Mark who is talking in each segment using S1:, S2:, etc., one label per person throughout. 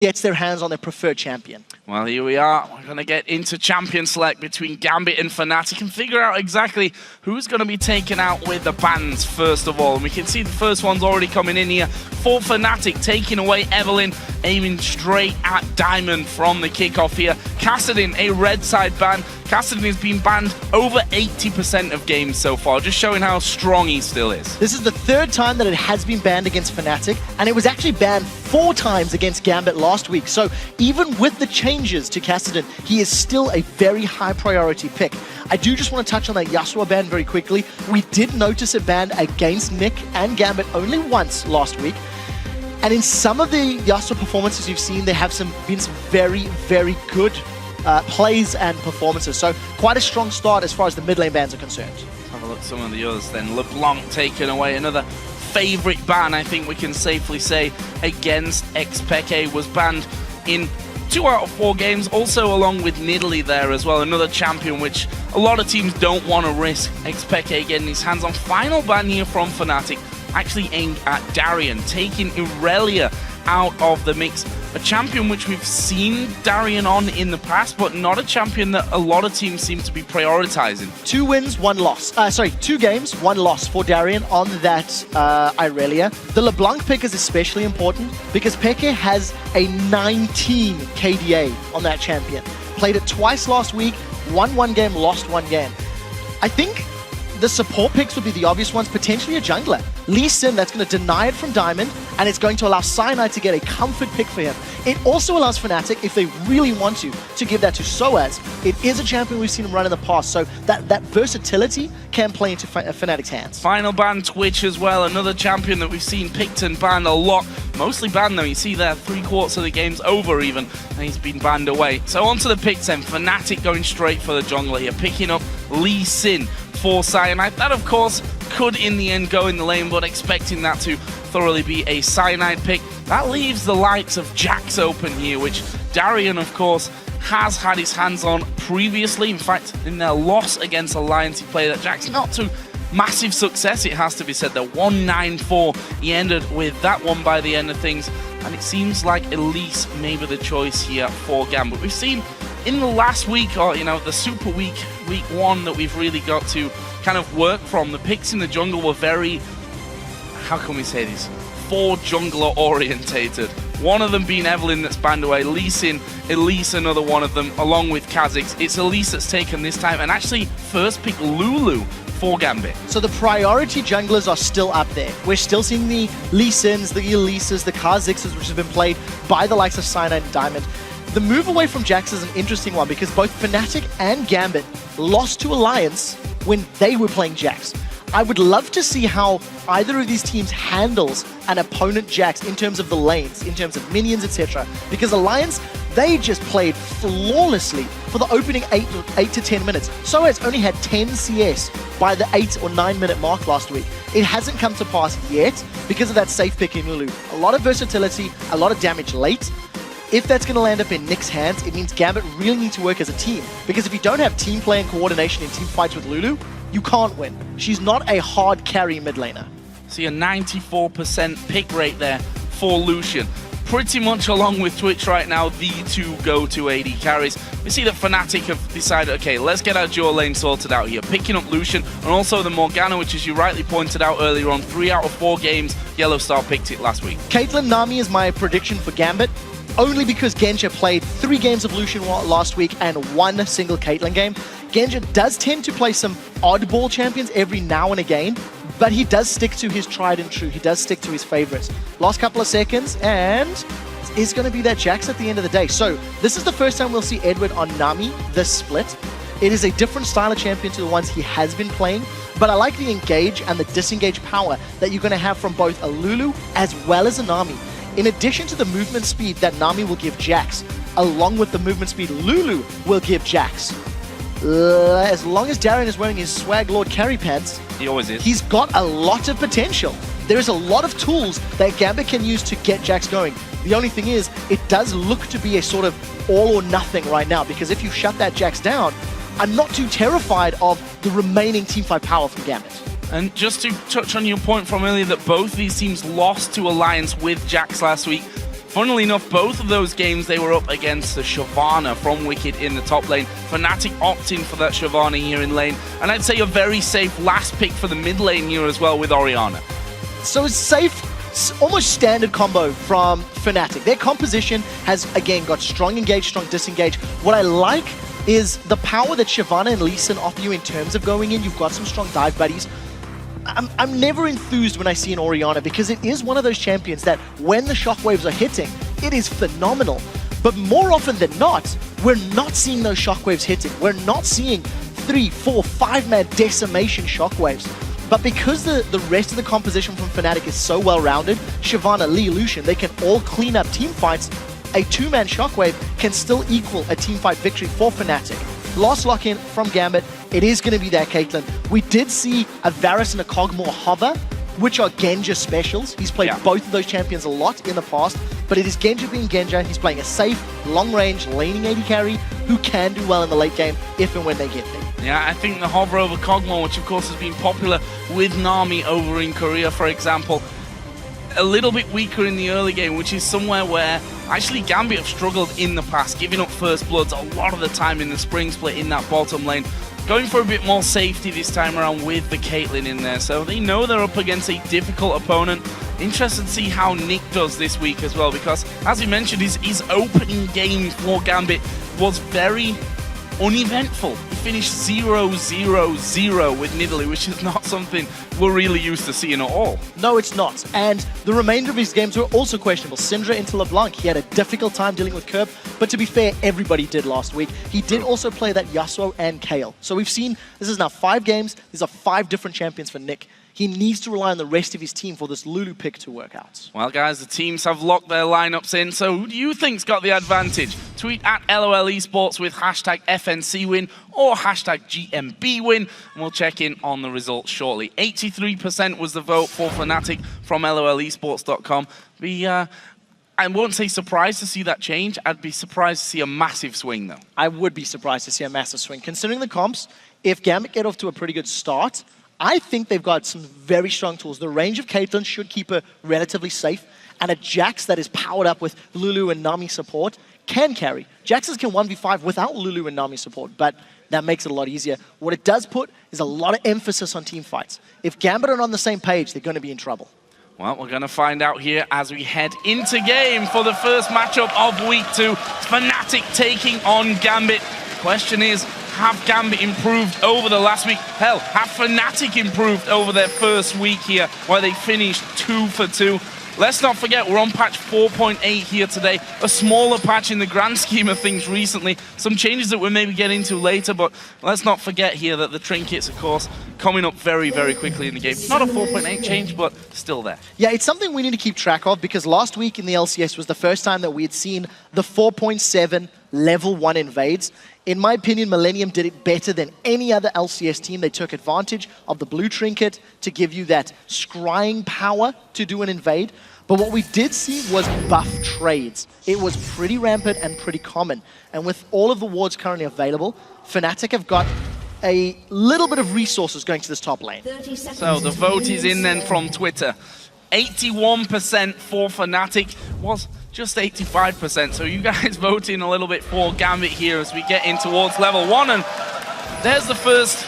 S1: gets their hands on their preferred champion.
S2: Well, here we are. We're going to get into champion select between Gambit and Fnatic and figure out exactly who's going to be taken out with the bans first of all. And we can see the first one's already coming in here for Fnatic, taking away Evelynn, aiming straight at Diamond from the kickoff here. Kassadin, a red side ban. Kassadin has been banned over 80% of games so far, just showing how strong he still is.
S1: This is the third time that it has been banned against Fnatic, and it was actually banned 4 times against Gambit last week. So even with the changes to Kassadin, he is still a very high priority pick. I do just want to touch on that Yasuo ban very quickly. We did notice it banned against Nick and Gambit only once last week. And in some of the Yasuo performances you've seen, there have been some very, very good plays and performances. So quite a strong start as far as the mid lane bans are concerned.
S2: Have a look at some of the others then. LeBlanc taken away, another favorite ban, I think we can safely say, against Xpeke, was banned in 2 out of 4 games, also along with Nidalee there as well, another champion which a lot of teams don't want to risk. Xpeke getting his hands on. Final ban here from Fnatic, actually aimed at Darien, taking Irelia out of the mix. A champion which we've seen Darien on in the past, but not a champion that a lot of teams seem to be prioritizing.
S1: 2 wins, 1 loss. 2 games, 1 loss for Darien on that Irelia. The LeBlanc pick is especially important because Peke has a 19 KDA on that champion. Played it twice last week, won 1 game, lost 1 game. I think the support picks would be the obvious ones, potentially a jungler. Lee Sin, that's going to deny it from Diamond, and it's going to allow Cyanide to get a comfort pick for him. It also allows Fnatic, if they really want to give that to Soaz. It is a champion we've seen him run in the past, so that versatility can play into Fnatic's hands.
S2: Final ban Twitch as well, another champion that we've seen picked and banned a lot. Mostly banned though, you see there, 3/4 of the game's over even, and he's been banned away. So onto the picks then, Fnatic going straight for the jungler here, picking up Lee Sin for Cyanide. That of course could in the end go in the lane, but expecting that to thoroughly be a Cyanide pick. That leaves the likes of Jax open here, which Darien of course has had his hands on previously. In fact, in their loss against Alliance, he played at Jax, not to massive success, it has to be said. The 1-9-4, he ended with that one by the end of things, and it seems like Elise may be the choice here for Gambit. We've seen in the last week, or the Super Week, week 1, that we've really got to kind of work from. The picks in the jungle were very, how can we say this, 4 jungler orientated. One of them being Evelynn that's banned away, Lee Sin, Elise another one of them, along with Kha'Zix. It's Elise that's taken this time, and actually first pick Lulu for Gambit.
S1: So the priority junglers are still up there. We're still seeing the Lee Sins, the Elises, the Kha'Zixes, which have been played by the likes of Cyanide and Diamond. The move away from Jax is an interesting one because both Fnatic and Gambit lost to Alliance when they were playing Jax. I would love to see how either of these teams handles an opponent Jax in terms of the lanes, in terms of minions, etc. Because Alliance, they just played flawlessly for the opening 8 to 10 minutes. Soaz only had 10 CS by the 8 or 9 minute mark last week. It hasn't come to pass yet because of that safe pick in Lulu. A lot of versatility, a lot of damage late. If that's going to land up in Nick's hands, it means Gambit really need to work as a team. Because if you don't have team play and coordination in team fights with Lulu, you can't win. She's not a hard carry mid laner.
S2: See a 94% pick rate there for Lucian. Pretty much along with Twitch right now, the 2 go-to AD carries. We see that Fnatic have decided, okay, let's get our dual lane sorted out here. Picking up Lucian and also the Morgana, which as you rightly pointed out earlier on, 3 out of 4 games, Yellow Star picked it last week.
S1: Caitlyn Nami is my prediction for Gambit. Only because Genja played 3 games of Lucian last week and 1 single Caitlyn game. Genja does tend to play some oddball champions every now and again, but he does stick to his tried and true. He does stick to his favorites. Last couple of seconds, and it's going to be that Jax at the end of the day. So this is the first time we'll see Edward on Nami this split. It is a different style of champion to the ones he has been playing, but I like the engage and the disengage power that you're going to have from both a Lulu as well as a Nami. In addition to the movement speed that Nami will give Jax, along with the movement speed Lulu will give Jax. As long as Darien is wearing his Swag Lord carry pants,
S2: he always is.
S1: He's got a lot of potential. There is a lot of tools that Gambit can use to get Jax going. The only thing is, it does look to be a sort of all or nothing right now, because if you shut that Jax down, I'm not too terrified of the remaining teamfight power from Gambit.
S2: And just to touch on your point from earlier that both these teams lost to Alliance with Jax last week, Funnily enough, both of those games, they were up against the Shyvana from Wicked in the top lane. Fnatic opting for that Shyvana here in lane. And I'd say a very safe last pick for the mid lane here as well with Orianna.
S1: So it's safe, almost standard combo from Fnatic. Their composition has, again, got strong engage, strong disengage. What I like is the power that Shyvana and Lee Sin offer you in terms of going in. You've got some strong dive buddies. I'm never enthused when I see an Orianna because it is one of those champions that when the shockwaves are hitting, it is phenomenal. But more often than not, we're not seeing those shockwaves hitting. We're not seeing 3, 4, 5-man decimation shockwaves. But because the rest of the composition from Fnatic is so well-rounded, Shyvana, Lee, Lucian, they can all clean up team fights. A 2-man shockwave can still equal a team fight victory for Fnatic. Last lock-in from Gambit, it is going to be that Caitlyn. We did see a Varus and a Kog'Maw hover, which are Genja specials. He's played both of those champions a lot in the past, but it is Genja being Genja. He's playing a safe, long-range, laning AD carry who can do well in the late game if and when they get there.
S2: Yeah, I think the hover over Kog'Maw, which of course has been popular with Nami over in Korea, for example, a little bit weaker in the early game, which is somewhere where actually Gambit have struggled in the past, giving up first bloods a lot of the time in the spring split in that bottom lane. Going for a bit more safety this time around with the Caitlyn in there, so they know they're up against a difficult opponent. Interested to see how Nick does this week as well, because as he mentioned, his opening game for Gambit was very uneventful. He finished 0-0-0 with Nidalee, which is not something we're really used to seeing at all.
S1: No, it's not. And the remainder of his games were also questionable. Syndra into LeBlanc, he had a difficult time dealing with Curb, but to be fair, everybody did last week. He did also play that Yasuo and Kayle. So we've seen, this is now 5 games, these are 5 different champions for Nick. He needs to rely on the rest of his team for this Lulu pick to work out.
S2: Well, guys, the teams have locked their lineups in, so who do you think's got the advantage? Tweet at LOL Esports with hashtag FNC win or hashtag GMB win, and we'll check in on the results shortly. 83% was the vote for Fnatic from LOLesports.com. I won't say surprised to see that change. I'd be surprised to see a massive swing, though.
S1: I would be surprised to see a massive swing. Considering the comps, if Gambit get off to a pretty good start, I think they've got some very strong tools. The range of Caitlyn should keep her relatively safe, and a Jax that is powered up with Lulu and Nami support can carry. Jaxes can 1v5 without Lulu and Nami support, but that makes it a lot easier. What it does put is a lot of emphasis on team fights. If Gambit are on the same page, they're going to be in trouble.
S2: Well, we're going to find out here as we head into game for the first matchup of Week 2. Fnatic taking on Gambit. Question is, have Gambit improved over the last week? Hell, have Fnatic improved over their first week here, where they finished 2 for 2? Let's not forget, we're on patch 4.8 here today. A smaller patch in the grand scheme of things recently. Some changes that we'll maybe get into later, but let's not forget here that the trinkets, of course, coming up very, very quickly in the game. Not a 4.8 change, but still there.
S1: Yeah, it's something we need to keep track of, because last week in the LCS was the first time that we had seen the 4.7 level 1 invades. In my opinion, Millennium did it better than any other LCS team. They took advantage of the blue trinket to give you that scrying power to do an invade. But what we did see was buff trades. It was pretty rampant and pretty common. And with all of the wards currently available, Fnatic have got a little bit of resources going to this top lane.
S2: So the vote is in then from Twitter. 81% for Fnatic was just 85%. So you guys voting a little bit for Gambit here as we get in towards level 1. And there's the first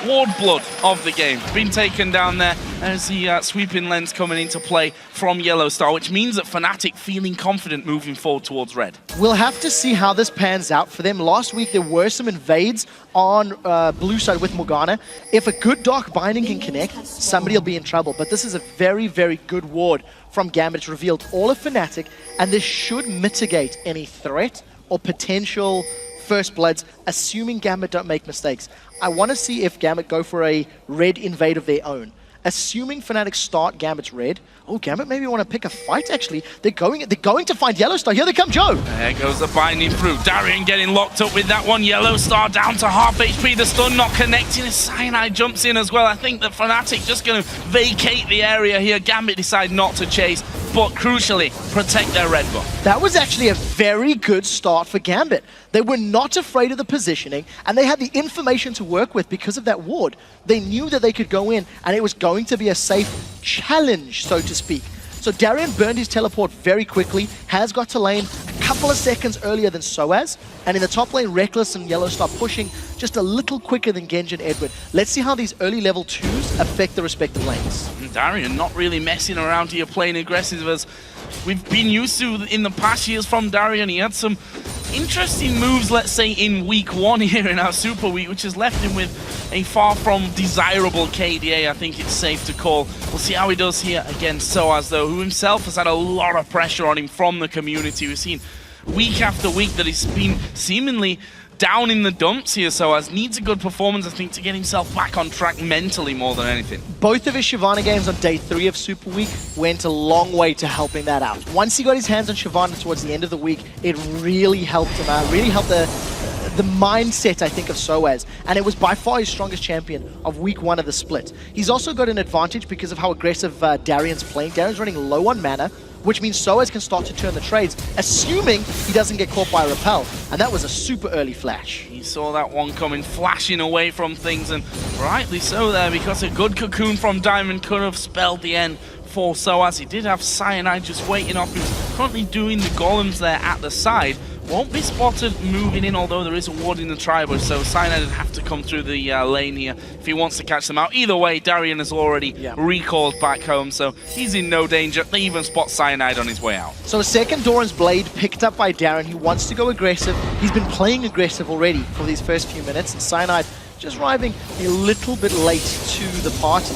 S2: ward blood of the game. Been taken down there. There's the sweeping lens coming into play from Yellow Star, which means that Fnatic feeling confident moving forward towards red.
S1: We'll have to see how this pans out for them. Last week there were some invades on blue side with Morgana. If a good Dark Binding can connect, somebody will be in trouble. But this is a very, very good ward from Gambit. It's revealed all of Fnatic, and this should mitigate any threat or potential first bloods, assuming Gambit don't make mistakes. I want to see if Gambit go for a red invade of their own. Assuming Fnatic start Gambit's red, oh, Gambit maybe want to pick a fight, actually. They're going to find Yellow Star. Here they come, Joe.
S2: There goes the binding through. Darien getting locked up with that one. Yellow Star down to half HP. The stun not connecting. Cyanide jumps in as well. I think that Fnatic just going to vacate the area here. Gambit decide not to chase, but crucially, protect their red buff.
S1: That was actually a very good start for Gambit. They were not afraid of the positioning, and they had the information to work with because of that ward. They knew that they could go in, and it was going to be a safe challenge, so to speak. So So Darian burned his teleport very quickly, has got to lane a couple of seconds earlier than Soaz, and in the top lane, Reckless and Yellow start pushing just a little quicker than Genji and Edward. Let's see how these early level 2s affect the respective lanes.
S2: Darian not really messing around here, playing aggressive as we've been used to in the past years from Darian. He had some interesting moves, let's say, in week 1 here in our Super Week, which has left him with a far from desirable KDA, I think it's safe to call. We'll see how he does here against Soaz, though, who himself has had a lot of pressure on him from the community. We've seen week after week that he's been seemingly down in the dumps here, Soaz needs a good performance, I think, to get himself back on track mentally more than anything.
S1: Both of his Shyvana games on day 3 of Super Week went a long way to helping that out. Once he got his hands on Shyvana towards the end of the week, it really helped him out, really helped the mindset, I think, of Soaz, and it was by far his strongest champion of week 1 of the split. He's also got an advantage because of how aggressive Darian's playing. Darian's running low on mana, which means Soaz can start to turn the trades, assuming he doesn't get caught by a repel. And that was a super early flash.
S2: He saw that one coming, flashing away from things, and rightly so there, because a good cocoon from Diamond could have spelled the end for Soaz. He did have Cyanide just waiting off. He's currently doing the golems there at the side. Won't be spotted moving in, although there is a ward in the tribal, so Cyanide would have to come through the lane here if he wants to catch them out. Either way, Darian has already recalled back home, so he's in no danger. They even spot Cyanide on his way out.
S1: So a second Doran's Blade picked up by Darren. He wants to go aggressive. He's been playing aggressive already for these first few minutes, and Cyanide just arriving a little bit late to the party.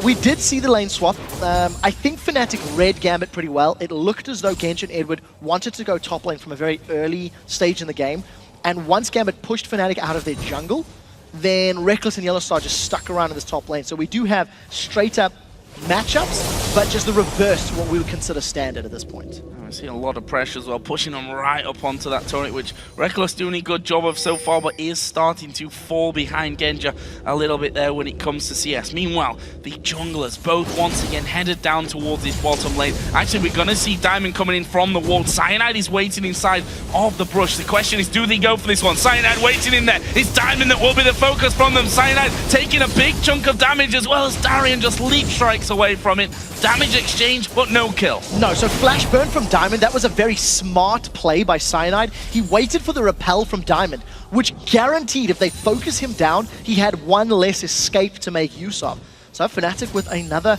S1: We did see the lane swap. I think Fnatic read Gambit pretty well. It looked as though Genji and Edward wanted to go top lane from a very early stage in the game. And once Gambit pushed Fnatic out of their jungle, then Reckless and Yellowstar just stuck around in this top lane. So we do have straight up matchups, but just the reverse to what we would consider standard at this point.
S2: We're seeing a lot of pressure as well, pushing them right up onto that turret, which Reckless doing a good job of so far, but is starting to fall behind Genja a little bit there when it comes to CS. Meanwhile, the junglers both once again headed down towards this bottom lane. Actually, we're going to see Diamond coming in from the wall. Cyanide is waiting inside of the brush. The question is, do they go for this one? Cyanide waiting in there. It's Diamond that will be the focus from them. Cyanide taking a big chunk of damage, as well as Darian just leap strikes away from it. Damage exchange, but no kill.
S1: No, so flash burn from Diamond, that was a very smart play by Cyanide. He waited for the repel from Diamond, which guaranteed if they focus him down, he had one less escape to make use of. So Fnatic with another,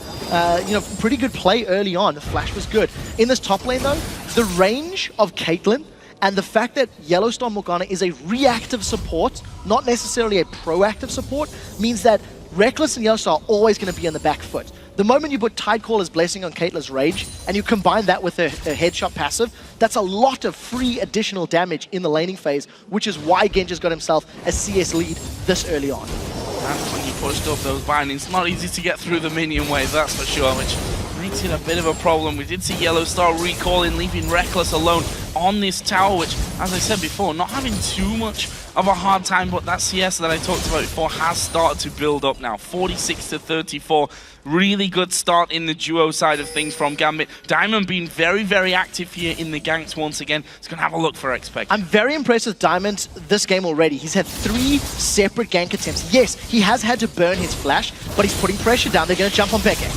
S1: pretty good play early on. The flash was good. In this top lane though, the range of Caitlyn and the fact that Yellowstar Morgana is a reactive support, not necessarily a proactive support, means that Reckless and Yellowstar are always going to be on the back foot. The moment you put Tidecaller's Blessing on Caitlyn's Rage, and you combine that with her headshot passive, that's a lot of free additional damage in the laning phase, which is why Genji's got himself a CS lead this early on.
S2: And when he pushed up those bindings, not easy to get through the minion wave, that's for sure, which makes it a bit of a problem. We did see Yellowstar recalling, leaving Reckless alone on this tower, which, as I said before, not having too much of a hard time, but that CS that I talked about before has started to build up now. 46 to 34. Really good start in the duo side of things from Gambit. Diamond being very, very active here in the ganks once again. He's going to have a look for Expect.
S1: I'm very impressed with Diamond this game already. He's had 3 separate gank attempts. Yes, he has had to burn his flash, but he's putting pressure down. They're going to jump on Peke.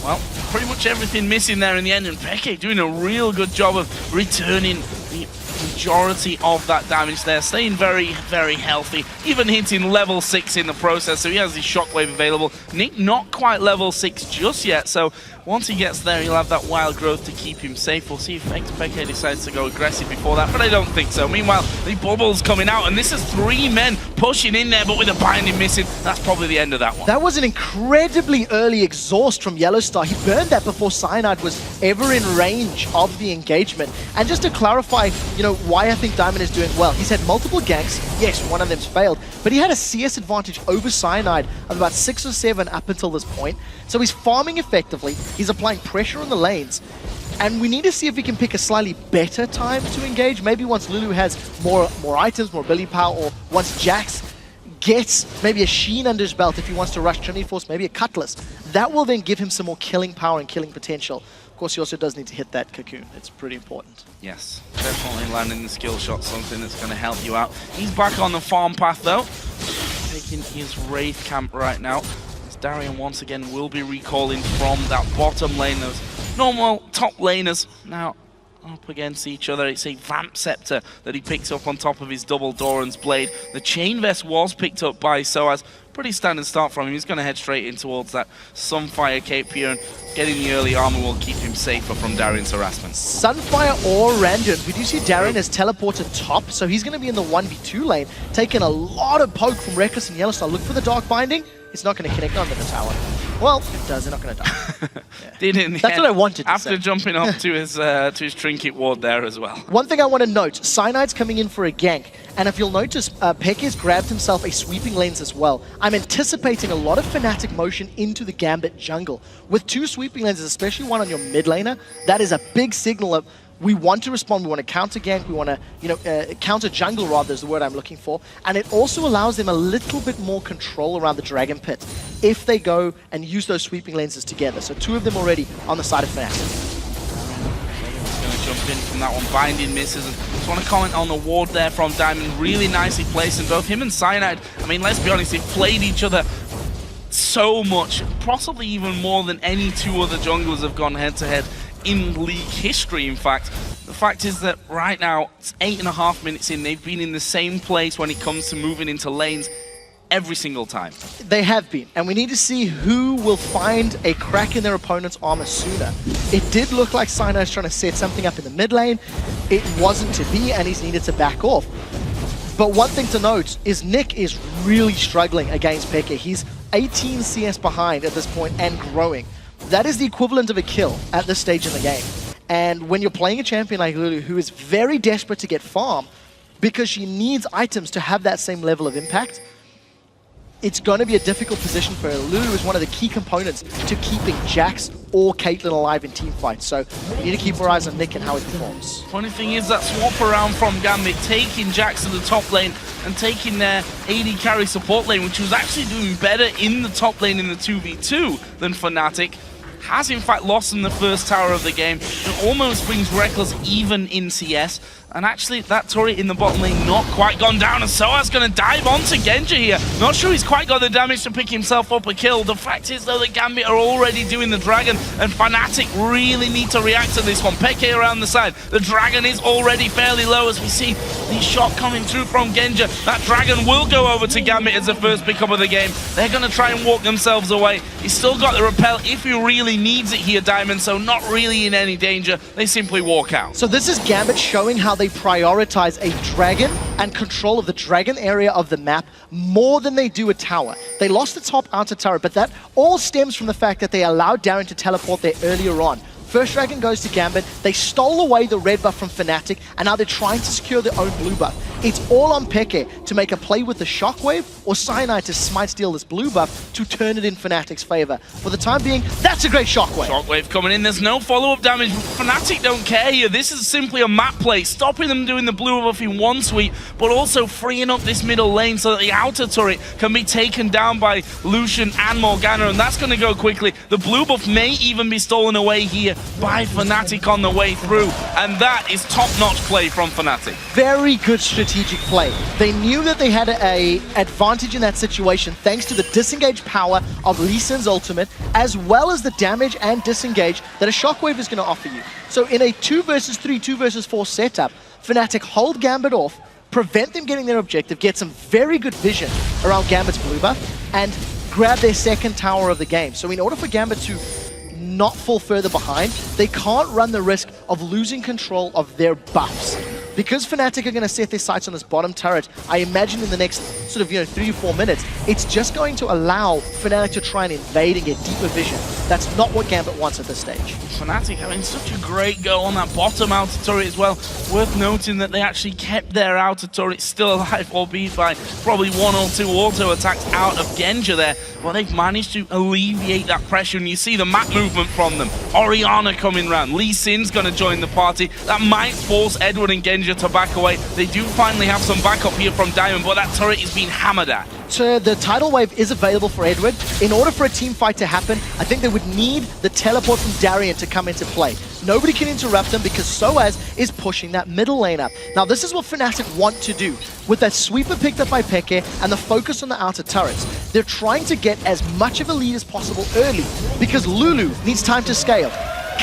S2: Well, pretty much everything missing there in the end, and Peke doing a real good job of returning the majority of that damage there, staying very, very healthy, even hitting level 6 in the process, so he has his shockwave available. Nick not quite level 6 just yet, so once he gets there, he'll have that wild growth to keep him safe. We'll see if Peke decides to go aggressive before that, but I don't think so. Meanwhile, the bubble's coming out, and this is 3 men pushing in there, but with a binding missing. That's probably the end of that one.
S1: That was an incredibly early exhaust from Yellowstar. He burned that before Cyanide was ever in range of the engagement. And just to clarify, why I think Diamond is doing well. He's had multiple ganks. Yes, one of them's failed, but he had a CS advantage over Cyanide of about 6 or 7 up until this point. So he's farming effectively. He's applying pressure on the lanes. And we need to see if we can pick a slightly better time to engage. Maybe once Lulu has more items, more ability power, or once Jax gets maybe a Sheen under his belt if he wants to rush Trinity Force, maybe a Cutlass. That will then give him some more killing power and killing potential. Of course, he also does need to hit that cocoon. It's pretty important.
S2: Yes, definitely landing the skill shot, something that's going to help you out. He's back on the farm path though, taking his Wraith camp right now. As Darian once again will be recalling from that bottom lane. Those normal top laners now up against each other. It's a Vamp Scepter that he picks up on top of his double Doran's Blade. The Chain Vest was picked up by Soaz. Pretty standard start from him. He's going to head straight in towards that Sunfire Cape here, and getting the early armor will keep him safer from Darian's harassment. Sunfire
S1: or Randuin. We do see Darian has teleported top, so he's going to be in the 1v2 lane, taking a lot of poke from Reckless and Yellowstar. Look for the Dark Binding. It's not going to connect onto the tower. Well, it does. They're not going to die. Yeah.
S2: Did in the
S1: That's
S2: end,
S1: what I wanted to
S2: after
S1: say.
S2: Jumping up to his trinket ward there as well.
S1: One thing I want to note, Cyanide's coming in for a gank, and if you'll notice, Peke's grabbed himself a sweeping lens as well. I'm anticipating a lot of Fnatic motion into the Gambit jungle. With 2 sweeping lenses, especially one on your mid laner, that is a big signal of we want to respond, we want to counter gank, we want to, counter jungle rather is the word I'm looking for. And it also allows them a little bit more control around the Dragon Pit if they go and use those sweeping lenses together. So 2 of them already on the side of Fnatic.
S2: Going to jump in from that one, binding misses. And just want to comment on the ward there from Diamond, really nicely placed. And both him and Cyanide, I mean, let's be honest, they've played each other so much, possibly even more than any 2 other junglers have gone head-to-head in league history. In fact, the fact is that right now, it's 8.5 minutes in, they've been in the same place when it comes to moving into lanes every single time.
S1: They have been, and we need to see who will find a crack in their opponent's armor sooner. It did look like Cyanide's trying to set something up in the mid lane. It wasn't to be, and he's needed to back off. But one thing to note is Nick is really struggling against Peke. He's 18 CS behind at this point and growing. That is the equivalent of a kill at this stage in the game. And when you're playing a champion like Lulu, who is very desperate to get farm because she needs items to have that same level of impact, it's going to be a difficult position for her. Lulu is one of the key components to keeping Jax or Caitlyn alive in team fights. So we need to keep our eyes on Nick and how he performs.
S2: Funny thing is that swap around from Gambit, taking Jax to the top lane and taking their AD carry support lane, which was actually doing better in the top lane in the 2v2 than Fnatic, has in fact lost in the first tower of the game. It almost brings Reckless even in CS. And actually, that turret in the bottom lane not quite gone down, and Soaz going to dive onto Genja here. Not sure he's quite got the damage to pick himself up a kill. The fact is, though, that Gambit are already doing the Dragon, and Fnatic really need to react to this one. Peke around the side. The Dragon is already fairly low as we see the shot coming through from Genja. That Dragon will go over to Gambit as the first pickup of the game. They're going to try and walk themselves away. He's still got the repel if he really needs it here, Diamond, so not really in any danger. They simply walk out.
S1: So this is Gambit showing how they prioritize a dragon and control of the dragon area of the map more than they do a tower. They lost the top outer tower, but that all stems from the fact that they allowed Darren to teleport there earlier on. First dragon goes to Gambit, they stole away the red buff from Fnatic, and now they're trying to secure their own blue buff. It's all on Peke to make a play with the Shockwave or Cyanide to smite steal this blue buff to turn it in Fnatic's favor. For the time being, that's a great Shockwave.
S2: Shockwave coming in, there's no follow-up damage. Fnatic don't care here. This is simply a map play, stopping them doing the blue buff in one sweep, but also freeing up this middle lane so that the outer turret can be taken down by Lucian and Morgana, and that's going to go quickly. The blue buff may even be stolen away here by Fnatic on the way through, and that is top-notch play from Fnatic.
S1: Very good strategic play. They knew that they had an advantage in that situation thanks to the disengage power of Lee Sin's ultimate, as well as the damage and disengage that a Shockwave is going to offer you. So in a 2 versus 3, 2 versus 4 setup, Fnatic hold Gambit off, prevent them getting their objective, get some very good vision around Gambit's blue buff, and grab their second tower of the game. So in order for Gambit to not fall further behind, they can't run the risk of losing control of their buffs. Because Fnatic are going to set their sights on this bottom turret, I imagine in the next sort of 3 or 4 minutes, it's just going to allow Fnatic to try and invade and get deeper vision. That's not what Gambit wants at this stage.
S2: Fnatic having such a great go on that bottom outer turret as well. Worth noting that they actually kept their outer turret still alive, albeit by probably 1 or 2 auto attacks out of Genja there. But they've managed to alleviate that pressure, and you see the map movement from them. Orianna coming round. Lee Sin's going to join the party. That might force Edward and Genja to back away. They do finally have some backup here from Diamond, but that turret is being hammered at.
S1: So the tidal wave is available for Edward. In order for a team fight to happen, I think they would need the teleport from Darian to come into play. Nobody can interrupt them because Soaz is pushing that middle lane up. Now this is what Fnatic want to do. With that sweeper picked up by Peke and the focus on the outer turrets, they're trying to get as much of a lead as possible early because Lulu needs time to scale.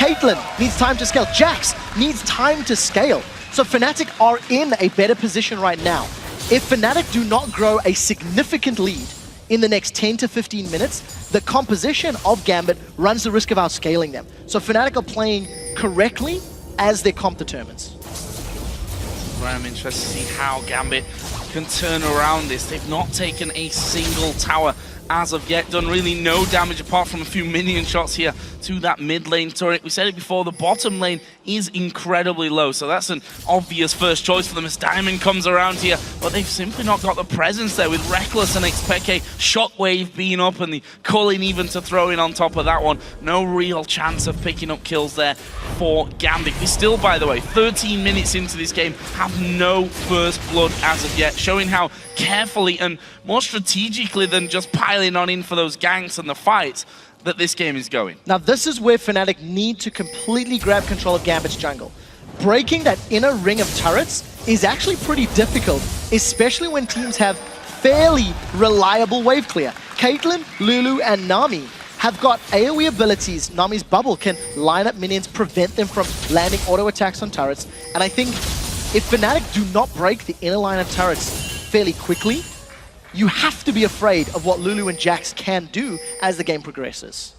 S1: Caitlyn needs time to scale. Jax needs time to scale. So Fnatic are in a better position right now. If Fnatic do not grow a significant lead in the next 10 to 15 minutes, the composition of Gambit runs the risk of outscaling them. So Fnatic are playing correctly as their comp determines.
S2: Right, I'm interested to see how Gambit can turn around this. They've not taken a single tower as of yet, done really no damage apart from a few minion shots here to that mid lane turret. We said it before, the bottom lane is incredibly low, so that's an obvious first choice for them as Diamond comes around here, but they've simply not got the presence there with Reckless and Xpeke, Shockwave being up and the Culling even to throw in on top of that one. No real chance of picking up kills there for Gambit. We still, by the way, 13 minutes into this game, have no first blood as of yet, showing how carefully and more strategically than just piling on in for those ganks and the fights that this game is going.
S1: Now this is where Fnatic need to completely grab control of Gambit's jungle. Breaking that inner ring of turrets is actually pretty difficult, especially when teams have fairly reliable wave clear. Caitlyn, Lulu, and Nami have got AoE abilities. Nami's bubble can line up minions, prevent them from landing auto attacks on turrets. And I think if Fnatic do not break the inner line of turrets fairly quickly, you have to be afraid of what Lulu and Jax can do as the game progresses.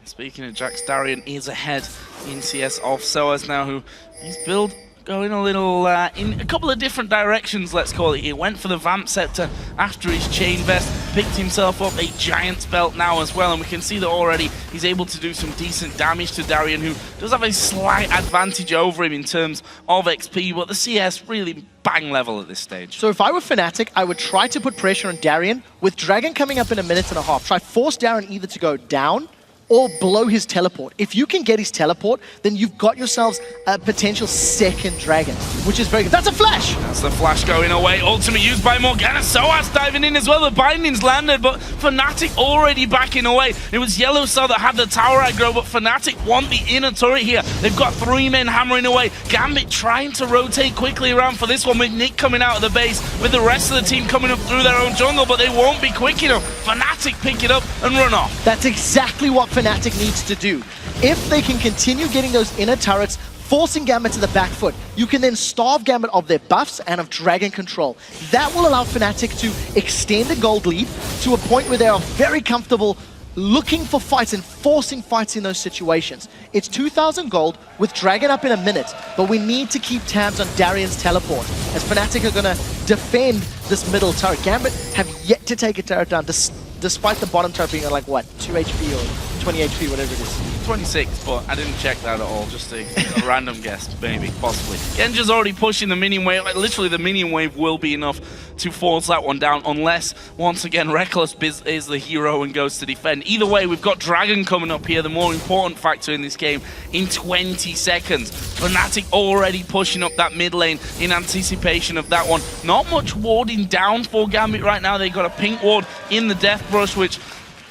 S2: Speaking of Jax, Darian is ahead in CS of Soaz now, who his build going a little in a couple of different directions, let's call it. He went for the Vamp Scepter after his Chain Vest, picked himself up a Giant's Belt now as well, and we can see that already he's able to do some decent damage to Darian, who does have a slight advantage over him in terms of XP, but the CS really bang level at this stage.
S1: So if I were Fnatic, I would try to put pressure on Darian. With Dragon coming up in a minute and a half, try force Darian either to go down or blow his teleport. If you can get his teleport, then you've got yourselves a potential second dragon, which is very good. That's a flash!
S2: That's the flash going away. Ultimate used by Morgana. Soaz diving in as well. The bindings landed, but Fnatic already backing away. It was Yellowstar that had the tower aggro, but Fnatic want the inner turret here. They've got 3 men hammering away. Gambit trying to rotate quickly around for this one with Nick coming out of the base, with the rest of the team coming up through their own jungle, but they won't be quick enough. Fnatic pick it up and run off.
S1: That's exactly what Fnatic needs to do. If they can continue getting those inner turrets, forcing Gambit to the back foot, you can then starve Gambit of their buffs and of dragon control. That will allow Fnatic to extend a gold lead to a point where they are very comfortable looking for fights and forcing fights in those situations. It's 2,000 gold with Dragon up in a minute, but we need to keep tabs on Darian's teleport, as Fnatic are going to defend this middle turret. Gambit have yet to take a turret down, despite the bottom turret being on like, what, 2 HP or 20 HP, whatever it is.
S2: 26, but I didn't check that at all, just a random guess, maybe, possibly. Genja's already pushing the minion wave, like literally the minion wave will be enough to force that one down, unless, once again, Reckless is the hero and goes to defend. Either way, we've got Dragon coming up here, the more important factor in this game, in 20 seconds. Fnatic already pushing up that mid lane in anticipation of that one. Not much warding down for Gambit right now. They got a pink ward in the Death Brush, which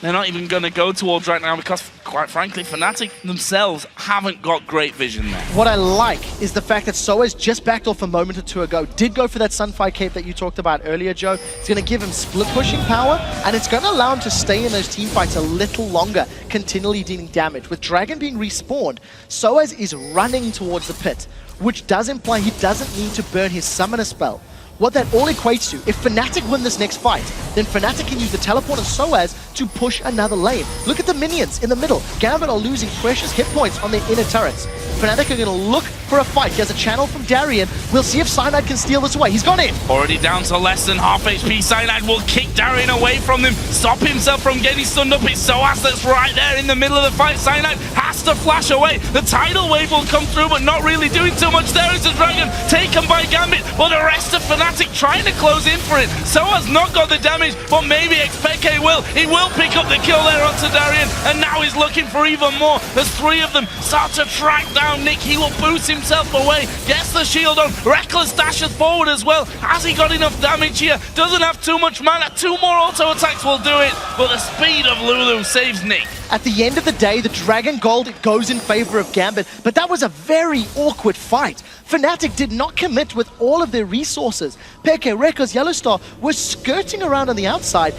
S2: they're not even going to go towards right now because, quite frankly, Fnatic themselves haven't got great vision there.
S1: What I like is the fact that Soaz just backed off a moment or two ago, did go for that Sunfire Cape that you talked about earlier, Joe. It's going to give him split pushing power, and it's going to allow him to stay in those team fights a little longer, continually dealing damage. With Dragon being respawned, Soaz is running towards the pit, which does imply he doesn't need to burn his summoner spell. What that all equates to, if Fnatic win this next fight, then Fnatic can use the teleport of Soaz to push another lane. Look at the minions in the middle. Gambit are losing precious hit points on their inner turrets. Fnatic are going to look for a fight. He has a channel from Darian. We'll see if Cyanide can steal this away. He's gone in.
S2: Already down to less than half HP. Cyanide will kick Darian away from them, stop himself from getting stunned up. It's Soaz that's right there in the middle of the fight. Cyanide has to flash away. The tidal wave will come through, but not really doing too much. There is the Dragon taken by Gambit, but the rest of Fnatic trying to close in for it. Soaz not got the damage, but maybe Xpeke will. He will pick up the kill there onto Darian, and now he's looking for even more. There's 3 of them start to track down Nick. He will boost himself away, gets the shield on. Reckless dashes forward as well. Has he got enough damage here? Doesn't have too much mana. 2 more auto attacks will do it, but the speed of Lulu saves Nick.
S1: At the end of the day, the Dragon Gold goes in favor of Gambit, but that was a very awkward fight. Fnatic did not commit with all of their resources. Peke, Rekos, Yellowstar were skirting around on the outside,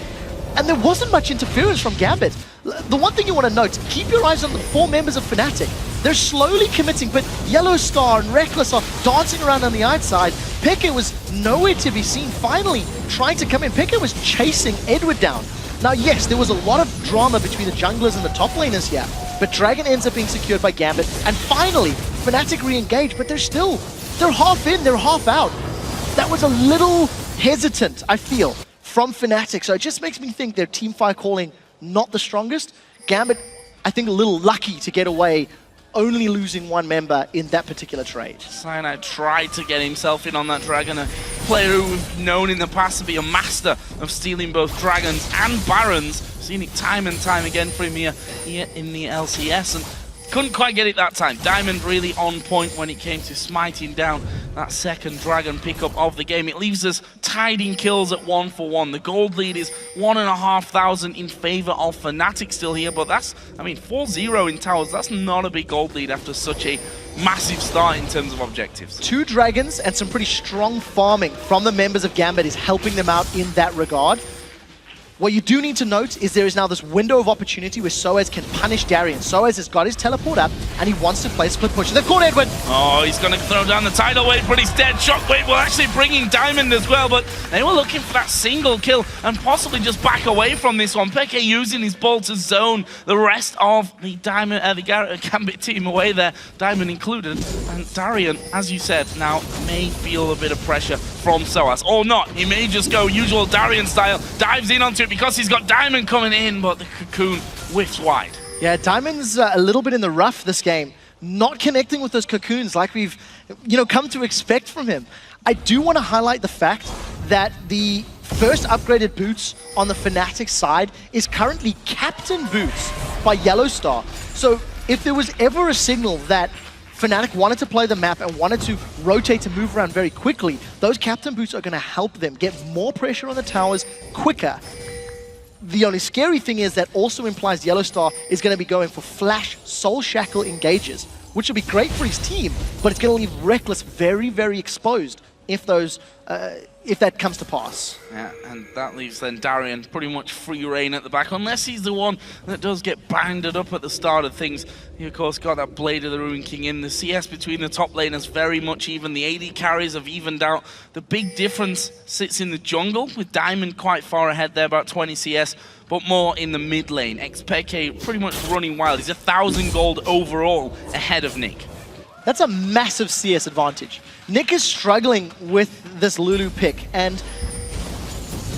S1: and there wasn't much interference from Gambit. The one thing you want to note, keep your eyes on the 4 members of Fnatic. They're slowly committing, but Yellow Star and Reckless are dancing around on the outside. Peke was nowhere to be seen, finally trying to come in. Peke was chasing Edward down. Now, yes, there was a lot of drama between the junglers and the top laners here, but Dragon ends up being secured by Gambit, and finally, Fnatic re-engage, but they're half in, they're half out. That was a little hesitant, I feel, from Fnatic, so it just makes me think their teamfight calling not the strongest. Gambit, I think, a little lucky to get away, only losing one member in that particular trade.
S2: Cyanide tried to get himself in on that Dragon, a player who we've known in the past to be a master of stealing both Dragons and Barons. Seen it time and time again for him here in the LCS, and couldn't quite get it that time. Diamond really on point when it came to smiting down that second Dragon pickup of the game. It leaves us tied in kills at 1-for-1. The gold lead is 1,500 in favor of Fnatic still here, but that's, I mean, 4-0 in towers. That's not a big gold lead after such a massive start in terms of objectives. 2
S1: Dragons and some pretty strong farming from the members of Gambit is helping them out in that regard. What you do need to note is there is now this window of opportunity where Soaz can punish Darien. Soaz has got his teleport up, and he wants to play split push. They've caught Edward!
S2: Oh, he's going to throw down the tidal wave, but he's dead. Shockwave will actually bringing Diamond as well, but they were looking for that single kill and possibly just back away from this one. Peke using his ball to zone the rest of the Diamond, the Gambit team away there, Diamond included. And Darien, as you said, now may feel a bit of pressure from Soaz, or not. He may just go usual Darien style, dives in onto it because he's got Diamond coming in, but the cocoon whiffs wide.
S1: Yeah, Diamond's a little bit in the rough this game, not connecting with those cocoons like we've come to expect from him. I do want to highlight the fact that the first upgraded boots on the Fnatic side is currently Captain Boots by Yellow Star. So if there was ever a signal that Fnatic wanted to play the map and wanted to rotate and move around very quickly, those Captain Boots are going to help them get more pressure on the towers quicker. The only scary thing is that also implies Yellow Star is going to be going for Flash Soul Shackle engages, which will be great for his team, but it's going to leave Reckless very, very exposed if that comes to pass.
S2: Yeah, and that leaves then Darien pretty much free reign at the back, unless he's the one that does get banded up at the start of things. He, of course, got that Blade of the Ruin King in. The CS between the top laners very much even. The AD carries have evened out. The big difference sits in the jungle, with Diamond quite far ahead there, about 20 CS, but more in the mid lane. Xpeke pretty much running wild. He's 1,000 gold overall ahead of Nick.
S1: That's a massive CS advantage. Nick is struggling with this Lulu pick, and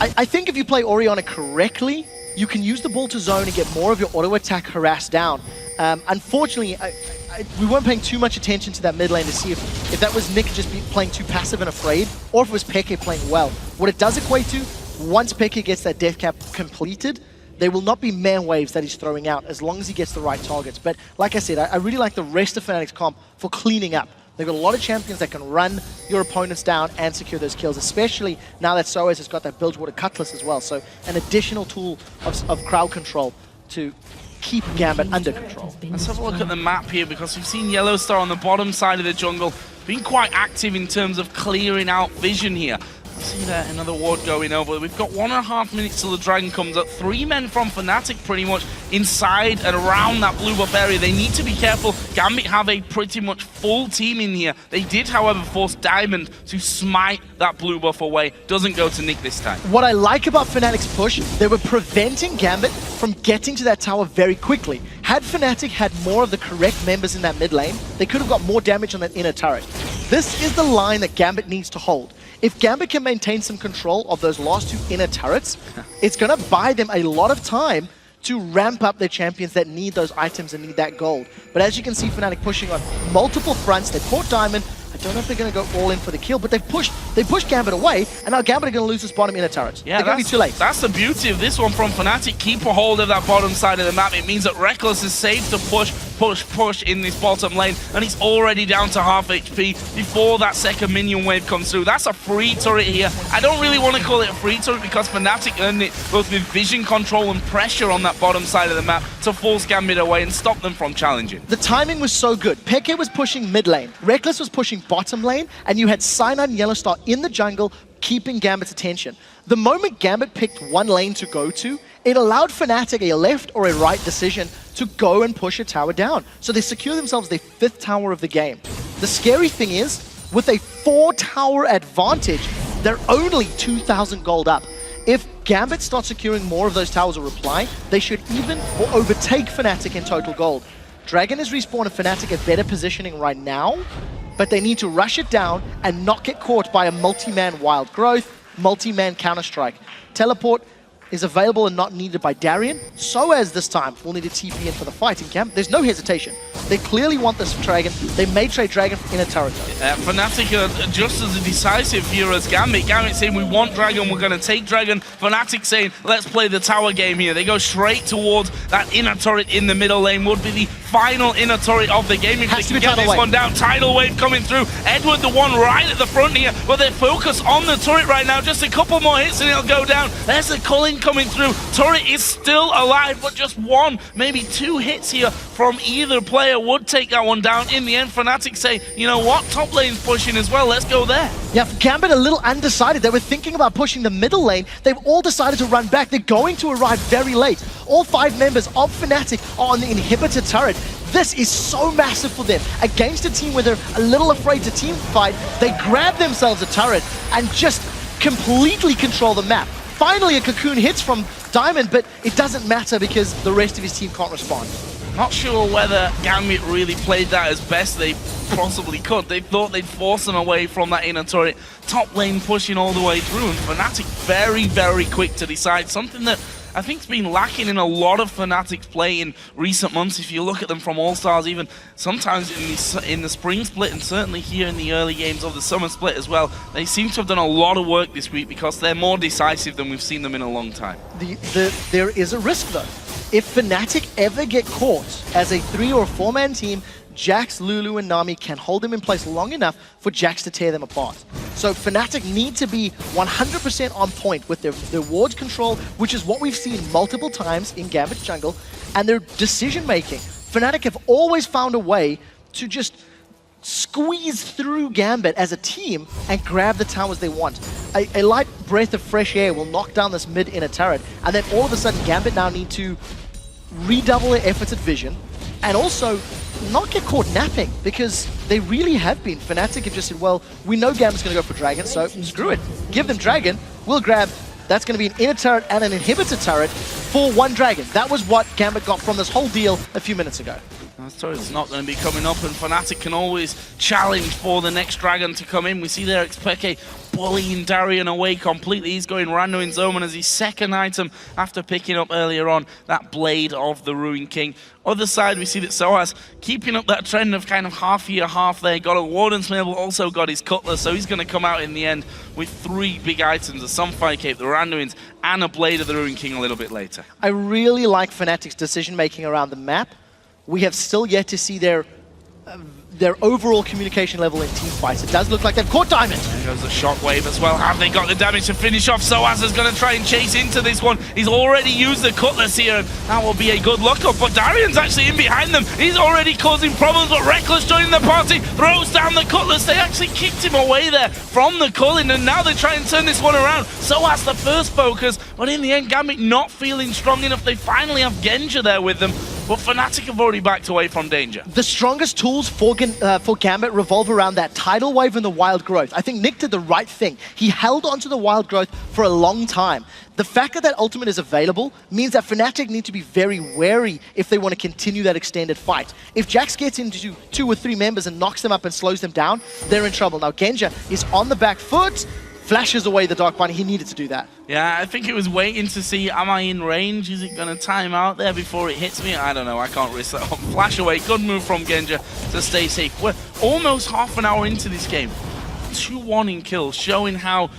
S1: I think if you play Orianna correctly, you can use the ball to zone and get more of your auto attack harassed down. Unfortunately, we weren't paying too much attention to that mid lane to see if that was Nick just playing too passive and afraid, or if it was Peke playing well. What it does equate to, once Peke gets that death cap completed, there will not be man waves that he's throwing out as long as he gets the right targets. But like I said, I really like the rest of Fnatic's comp for cleaning up. They've got a lot of champions that can run your opponents down and secure those kills, especially now that Soaz has got that Bilgewater Cutlass as well. So an additional tool of crowd control to keep Gambit under control.
S2: Let's have a look at the map here, because we've seen Yellow Star on the bottom side of the jungle being quite active in terms of clearing out vision here. See there, another ward going over. We've got 1.5 minutes till the Dragon comes up. 3 men from Fnatic pretty much inside and around that blue buff area. They need to be careful. Gambit have a pretty much full team in here. They did, however, force Diamond to smite that blue buff away. Doesn't go to Nick this time.
S1: What I like about Fnatic's push, they were preventing Gambit from getting to that tower very quickly. Had Fnatic had more of the correct members in that mid lane, they could have got more damage on that inner turret. This is the line that Gambit needs to hold. If Gambit can maintain some control of those last 2 inner turrets, it's going to buy them a lot of time to ramp up their champions that need those items and need that gold. But as you can see, Fnatic pushing on multiple fronts. They caught Diamond. I don't know if they're going to go all in for the kill, but they've pushed Gambit away, and now Gambit are going to lose this bottom inner turret.
S2: Yeah,
S1: they're going to be too late.
S2: That's the beauty of this one from Fnatic. Keep a hold of that bottom side of the map. It means that Reckless is safe to push in this bottom lane, and he's already down to half HP before that second minion wave comes through. That's a free turret here. I don't really want to call it a free turret because Fnatic earned it both with vision control and pressure on that bottom side of the map. to force Gambit away and stop them from challenging.
S1: The timing was so good. Peke was pushing mid lane, Reckless was pushing bottom lane, and you had Cyanide and Yellowstar in the jungle keeping Gambit's attention. The moment Gambit picked one lane to go to, it allowed Fnatic a left or a right decision to go and push a tower down. So they secure themselves the 5th tower of the game. The scary thing is, with a 4-tower advantage, they're only 2,000 gold up. If Gambit starts securing more of those towers or reply, they should even or overtake Fnatic in total gold. Dragon is respawned and Fnatic at better positioning right now, but they need to rush it down and not get caught by a multi-man Wild Growth, multi-man Counter-Strike. Teleport is available and not needed by Darien. Soaz this time will need a TP in for the fight. In Gambit, there's no hesitation. They clearly want this Dragon. They may trade Dragon in a turret.
S2: Fnatic are just as decisive here as Gambit. Gambit saying we want Dragon, we're going to take Dragon. Fnatic saying let's play the tower game here. They go straight towards that inner turret in the middle lane. Would be the final inner turret of the game if they can get this one down. Tidal Wave coming through. Edward the one right at the front here, but they focus on the turret right now. Just a couple more hits and it'll go down. There's the culling coming through. Turret is still alive, but just one, maybe 2 hits here from either player would take that one down. In the end, Fnatic say, you know what, top lane's pushing as well, let's go there.
S1: Yeah, Gambit a little undecided. They were thinking about pushing the middle lane. They've all decided to run back. They're going to arrive very late. All 5 members of Fnatic are on the inhibitor turret. This is so massive for them. Against a team where they're a little afraid to team fight, they grab themselves a turret and just completely control the map. Finally, a cocoon hits from Diamond, but it doesn't matter because the rest of his team can't respond.
S2: Not sure whether Gambit really played that as best they possibly could. They thought they'd force them away from that inner turret. Top lane pushing all the way through, and Fnatic very, very quick to decide. Something that I think has been lacking in a lot of Fnatic's play in recent months. If you look at them from All-Stars, even sometimes in the spring split, and certainly here in the early games of the summer split as well, they seem to have done a lot of work this week because they're more decisive than we've seen them in a long time.
S1: There is a risk though. If Fnatic ever get caught as a 3 or 4-man team, Jax, Lulu, and Nami can hold them in place long enough for Jax to tear them apart. So Fnatic need to be 100% on point with their ward control, which is what we've seen multiple times in Gambit's jungle, and their decision making. Fnatic have always found a way to just squeeze through Gambit as a team and grab the towers they want. A light breath of fresh air will knock down this mid inner turret, and then all of a sudden Gambit now need to redouble their efforts at vision, and also not get caught napping, because they really have been. Fnatic have just said, well, we know Gambit's going to go for Dragon, so screw it. Give them Dragon, we'll grab, that's going to be an inner turret and an inhibitor turret for 1 Dragon. That was what Gambit got from this whole deal a few minutes ago.
S2: That turret's not going to be coming up, and Fnatic can always challenge for the next Dragon to come in. We see there Xpeke bullying Darien away completely. He's going random in Zoman as his second item after picking up earlier on that Blade of the Ruined King. Other side, we see that Soaz keeping up that trend of kind of half here, half there. Got a Warden's Mail, but also got his Cutlass, so he's going to come out in the end with 3 big items, a Sunfire Cape, the Randuins, and a Blade of the Ruined King a little bit later.
S1: I really like Fnatic's decision-making around the map. We have still yet to see their overall communication level in team fights. It does look like they've caught Diamond.
S2: There goes the shockwave as well. Have they got the damage to finish off? Soaz is going to try and chase into this one. He's already used the Cutlass here, and that will be a good lookup. But Darien's actually in behind them. He's already causing problems, but Reckless joining the party, throws down the Cutlass. They actually kicked him away there from the culling, and now they try and turn this one around. Soaz the first focus, but in the end, Gambit not feeling strong enough. They finally have Genja there with them, but Fnatic have already backed away from danger.
S1: The strongest tools for Gambit revolve around that Tidal Wave and the Wild Growth. I think Nick did the right thing. He held onto the Wild Growth for a long time. The fact that that ultimate is available means that Fnatic need to be very wary if they want to continue that extended fight. If Jax gets into 2 or 3 members and knocks them up and slows them down, they're in trouble. Now Genja is on the back foot, flashes away the Dark One. He needed to do that.
S2: Yeah, I think it was waiting to see, am I in range? Is it going to time out there before it hits me? I don't know. I can't risk that. Flash away. Good move from Genja to stay safe. We're almost half an hour into this game. 2-1 in kills, showing how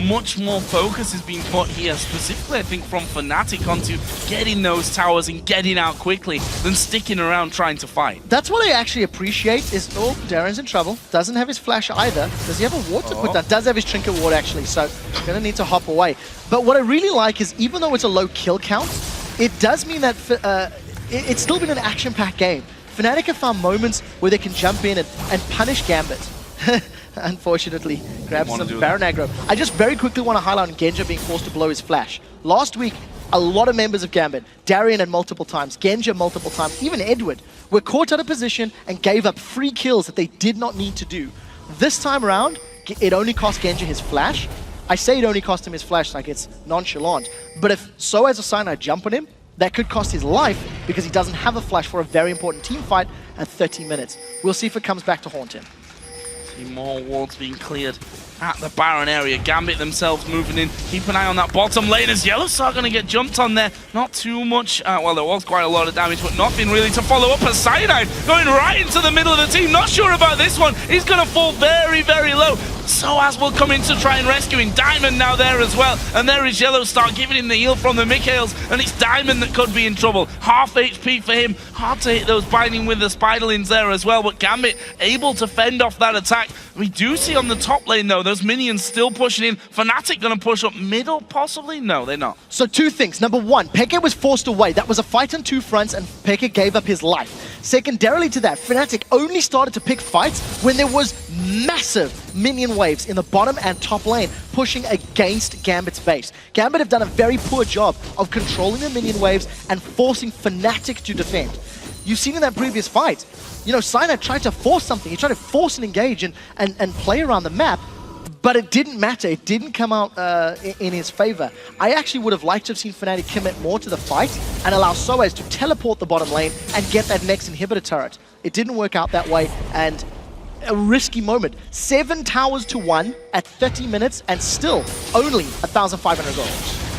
S2: much more focus has been put here, specifically I think from Fnatic onto getting those towers and getting out quickly than sticking around trying to fight.
S1: That's what I actually appreciate is, oh, Darren's in trouble. Doesn't have his flash either. Does he have a ward to put down? Does have his trinket ward actually, so gonna need to hop away. But what I really like is, even though it's a low kill count, it does mean that it's still been an action-packed game. Fnatic have found moments where they can jump in and punish Gambit. Unfortunately, grabs some Baron aggro. I just very quickly want to highlight on Genja being forced to blow his flash. Last week, a lot of members of Gambit, Darian had multiple times, Genja multiple times, even Edward, were caught out of position and gave up free kills that they did not need to do. This time around, it only cost Genja his flash. I say it only cost him his flash like it's nonchalant, but if Soaz or Cyanide jump on him, that could cost his life because he doesn't have a flash for a very important team fight at 30 minutes. We'll see if it comes back to haunt him.
S2: See more wards being cleared at the Baron area. Gambit themselves moving in. Keep an eye on that bottom lane as Yellowstar going to get jumped on there. Not too much. Well, there was quite a lot of damage, but nothing really to follow up as Cyanide going right into the middle of the team. Not sure about this one. He's going to fall very, very low. Soaz will come in to try and rescue him. Diamond now there as well. And there is Yellowstar giving him the heal from the Mikhails. And it's Diamond that could be in trouble. Half HP for him. Hard to hit those binding with the Spiderlings there as well. But Gambit able to fend off that attack. We do see on the top lane though, those minions still pushing in. Fnatic going to push up middle possibly? No, they're not.
S1: So two things. Number one, Peke was forced away. That was a fight on two fronts and Peke gave up his life. Secondarily to that, Fnatic only started to pick fights when there was massive minion waves in the bottom and top lane pushing against Gambit's base. Gambit have done a very poor job of controlling the minion waves and forcing Fnatic to defend. You've seen in that previous fight, you know, Cyanide tried to force something. He tried to force an engage and play around the map, but it didn't matter. It didn't come out in his favor. I actually would have liked to have seen Fnatic commit more to the fight and allow Soaz to teleport the bottom lane and get that next inhibitor turret. It didn't work out that way, and a risky moment. 7 towers to 1 at 30 minutes and still only 1,500 gold.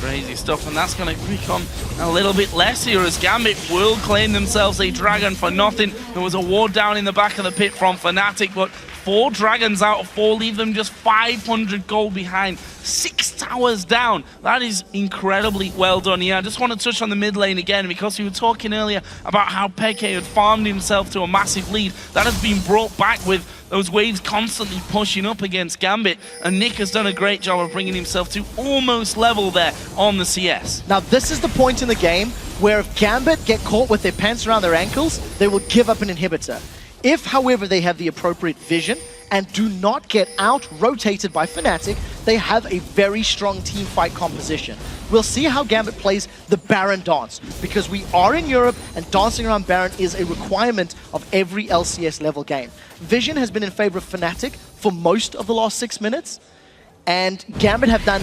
S2: Crazy stuff, and that's going to become a little bit less here as Gambit will claim themselves a dragon for nothing. There was a ward down in the back of the pit from Fnatic, but 4 dragons out of 4 leave them just 500 gold behind. 6 towers down. That is incredibly well done here. I just want to touch on the mid lane again because we were talking earlier about how Peke had farmed himself to a massive lead. That has been brought back with those waves constantly pushing up against Gambit, and Nick has done a great job of bringing himself to almost level there on the CS.
S1: Now this is the point in the game where if Gambit get caught with their pants around their ankles, they will give up an inhibitor. If, however, they have the appropriate vision and do not get out-rotated by Fnatic, they have a very strong team fight composition. We'll see how Gambit plays the Baron dance, because we are in Europe and dancing around Baron is a requirement of every LCS level game. Vision has been in favor of Fnatic for most of the last 6 minutes, and Gambit have done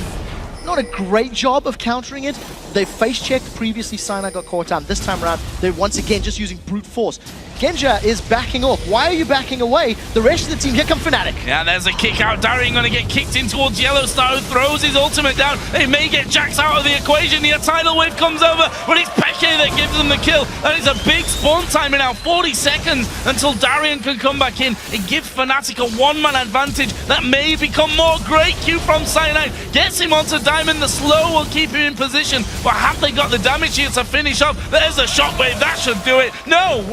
S1: not a great job of countering it. They face-checked previously, Cyanide got caught out. This time around, they're once again just using brute force. Genja is backing off. Why are you backing away? The rest of the team, here come Fnatic.
S2: Yeah, there's a kick out. Darian going to get kicked in towards Yellowstar, who throws his ultimate down. They may get Jax out of the equation. The tidal wave comes over, but it's Peke that gives them the kill. That is a big spawn timer now, 40 seconds until Darian can come back in. It gives Fnatic a one-man advantage that may become more. Great Q from Cyanide. Gets him onto Diamond. The slow will keep him in position, but have they got the damage here to finish off? There's a shockwave. That should do it. No,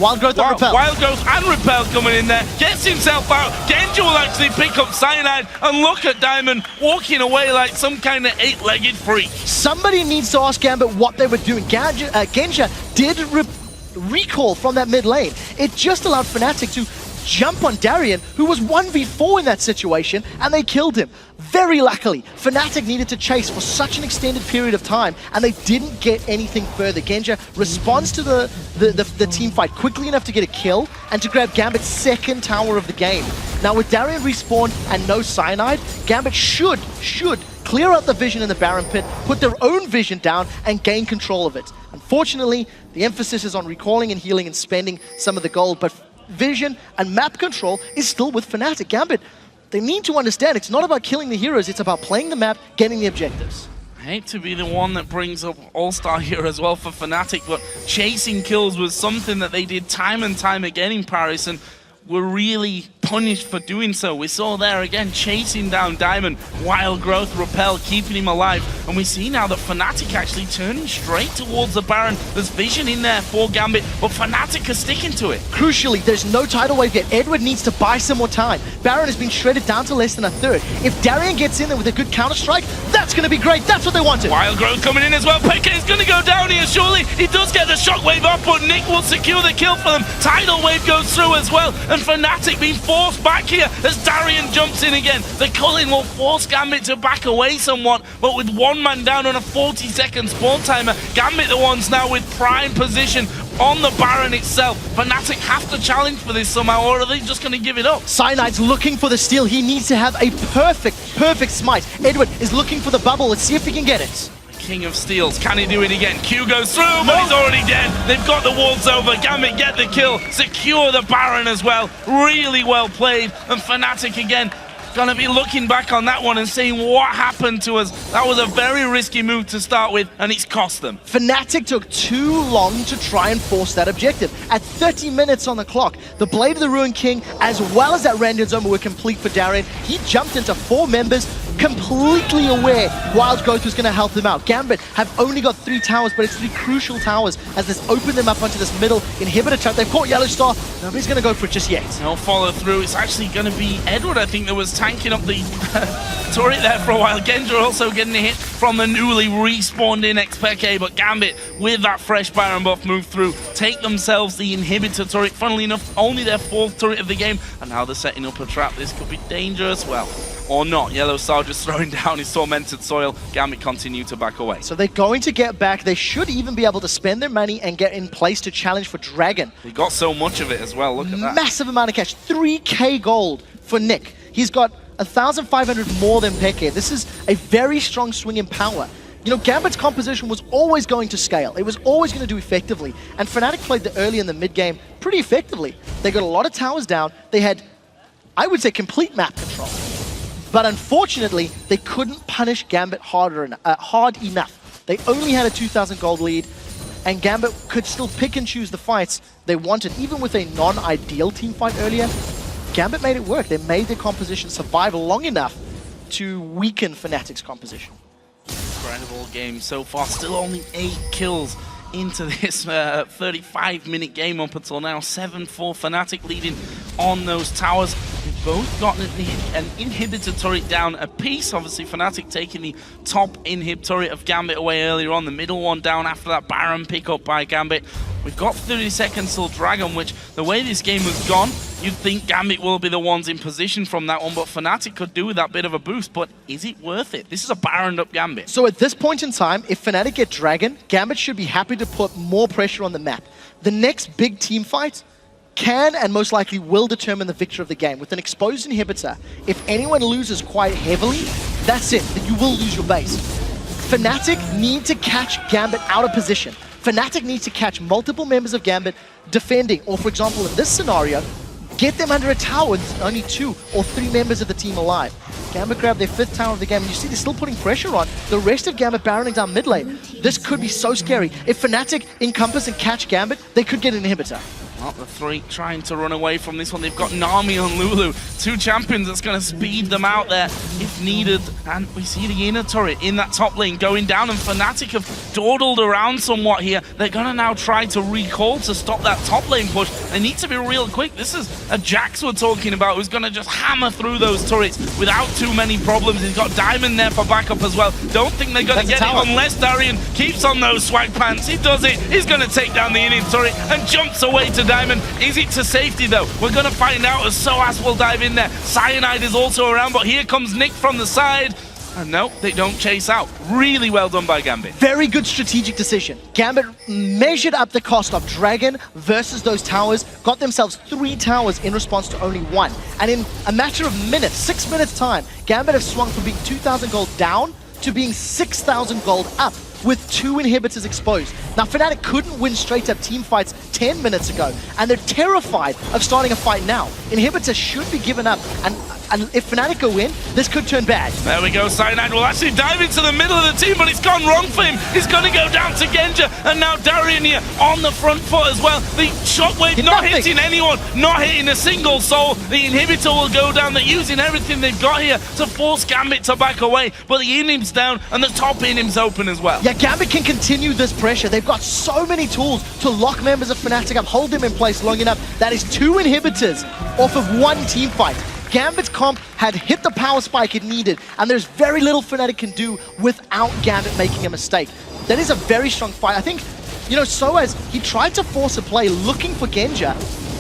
S1: Wild Growth and Repel.
S2: Wild Growth and Repel coming in there. Gets himself out. Genja will actually pick up Cyanide, and look at Diamond walking away like some kind of 8-legged freak.
S1: Somebody needs to ask Gambit what they were doing. Genja did recall from that mid lane. It just allowed Fnatic to jump on Darian, who was 1v4 in that situation, and they killed him. Very luckily, Fnatic needed to chase for such an extended period of time, and they didn't get anything further. Genja responds to the team fight quickly enough to get a kill, and to grab Gambit's second tower of the game. Now with Darian respawned and no Cyanide, Gambit should clear out the vision in the Baron pit, put their own vision down, and gain control of it. Unfortunately, the emphasis is on recalling and healing and spending some of the gold, but vision and map control is still with Fnatic. Gambit, they need to understand it's not about killing the heroes, it's about playing the map, getting the objectives.
S2: I hate to be the one that brings up All-Star here as well for Fnatic, but chasing kills was something that they did time and time again in Paris, and were really punished for doing so. We saw there again, chasing down Diamond, Wild Growth, Repel, keeping him alive. And we see now that Fnatic actually turning straight towards the Baron. There's vision in there for Gambit, but Fnatic are sticking to it.
S1: Crucially, there's no tidal wave yet. Edward needs to buy some more time. Baron has been shredded down to less than a third. If Darian gets in there with a good counter-strike, that's going to be great. That's what they wanted.
S2: Wild Growth coming in as well. Peke is going to go down here, surely. He does get the shockwave up, but Nick will secure the kill for them. Tidal wave goes through as well, and Fnatic being forced back here as Darian jumps in again. The culling will force Gambit to back away somewhat, but with one man down on a 40-second spawn timer, Gambit the ones now with prime position on the Baron itself. Fnatic have to challenge for this somehow, or are they just going to give it up?
S1: Cyanide's looking for the steal. He needs to have a perfect smite. Edward is looking for the bubble. Let's see if he can get it.
S2: King of Steals, can he do it again? Q goes through, but he's already dead. They've got the walls over. Gambit get the kill, secure the Baron as well. Really well played, and Fnatic again gonna be looking back on that one and saying what happened to us. That was a very risky move to start with, and it's cost them.
S1: Fnatic took too long to try and force that objective. At 30 minutes on the clock, the Blade of the Ruined King, as well as that Random Zone, were complete for Darian. He jumped into 4 members, completely aware Wild Growth was going to help them out. Gambit have only got 3 towers, but it's 3 crucial towers as this opened them up onto this middle inhibitor trap. They've caught Yellow Star. Nobody's going to go for it just yet.
S2: No follow through. It's actually going to be Edward, I think, that was tanking up the turret there for a while. Gendra also getting a hit from the newly respawned in XPK, but Gambit with that fresh Baron buff move through, take themselves the inhibitor turret. Funnily enough, only their 4th turret of the game, and now they're setting up a trap. This could be dangerous. Well, or not. Yellow Star just throwing down his tormented soil. Gambit continue to back away.
S1: So they're going to get back. They should even be able to spend their money and get in place to challenge for Dragon.
S2: He got so much of it as well. Look at that.
S1: Massive amount of cash. 3k gold for Nick. He's got 1,500 more than Peke. This is a very strong swing in power. You know, Gambit's composition was always going to scale. It was always going to do effectively. And Fnatic played the early and the mid game pretty effectively. They got a lot of towers down. They had, I would say, complete map control. But unfortunately, they couldn't punish Gambit hard enough. They only had a 2,000 gold lead, and Gambit could still pick and choose the fights they wanted. Even with a non-ideal team fight earlier, Gambit made it work. They made their composition survive long enough to weaken Fnatic's composition.
S2: Incredible game so far. Still only 8 kills into this 35-minute game up until now. 7-4 Fnatic leading on those towers. They've both gotten an inhibitor turret down a piece. Obviously, Fnatic taking the top inhib turret of Gambit away earlier on. The middle one down after that Baron pickup by Gambit. We've got 30 seconds till Dragon, which the way this game has gone, you'd think Gambit will be the ones in position from that one, but Fnatic could do with that bit of a boost. But is it worth it? This is a Baroned up Gambit.
S1: So at this point in time, if Fnatic get Dragon, Gambit should be happy to put more pressure on the map. The next big team fight can and most likely will determine the victor of the game. With an exposed inhibitor, if anyone loses quite heavily, that's it. You will lose your base. Fnatic need to catch Gambit out of position. Fnatic needs to catch multiple members of Gambit defending, or for example, in this scenario, get them under a tower with only 2 or 3 members of the team alive. Gambit grab their 5th tower of the game, and you see they're still putting pressure on the rest of Gambit barreling down mid lane. This could be so scary. If Fnatic encompass and catch Gambit, they could get an inhibitor.
S2: Well, the 3 trying to run away from this one. They've got Nami and Lulu, 2 champions that's going to speed them out there if needed. And we see the inner turret in that top lane going down, and Fnatic have dawdled around somewhat here. They're going to now try to recall to stop that top lane push. They need to be real quick. This is a Jax we're talking about who's going to just hammer through those turrets without too many problems. He's got Diamond there for backup as well. Don't think they're going to get it unless Darian keeps on those swag pants. He does it. He's going to take down the inner turret and jumps away to Diamond. Is it to safety though? We're going to find out as Soaz will dive in there. Cyanide is also around, but here comes Nick from the side. And no, they don't chase out. Really well done by Gambit.
S1: Very good strategic decision. Gambit measured up the cost of Dragon versus those towers, got themselves 3 towers in response to only 1. And in a matter of minutes, 6 minutes time, Gambit have swung from being 2,000 gold down to being 6,000 gold up, with 2 inhibitors exposed. Now, Fnatic couldn't win straight-up team fights 10 minutes ago, and they're terrified of starting a fight now. Inhibitors should be given up, and And if Fnatic go in, this could turn bad.
S2: There we go, Cyanide will actually dive into the middle of the team, but it's gone wrong for him. He's going to go down to Genja, and now Darien here on the front foot as well. The shockwave not hitting anyone, not hitting a single soul. The inhibitor will go down. They're using everything they've got here to force Gambit to back away, but the inim's down, and the top inim's open as well.
S1: Yeah, Gambit can continue this pressure. They've got so many tools to lock members of Fnatic up, hold them in place long enough. That is 2 inhibitors off of 1 team fight. Gambit's comp had hit the power spike it needed, and there's very little Fnatic can do without Gambit making a mistake. That is a very strong fight. I think, you know, Soaz, he tried to force a play looking for Genja,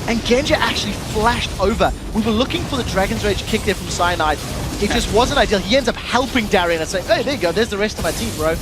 S1: and Genja actually flashed over. We were looking for the Dragon's Rage kick there from Cyanide. It just wasn't ideal. He ends up helping Darien and saying, hey, there you go, there's the rest of my team, bro.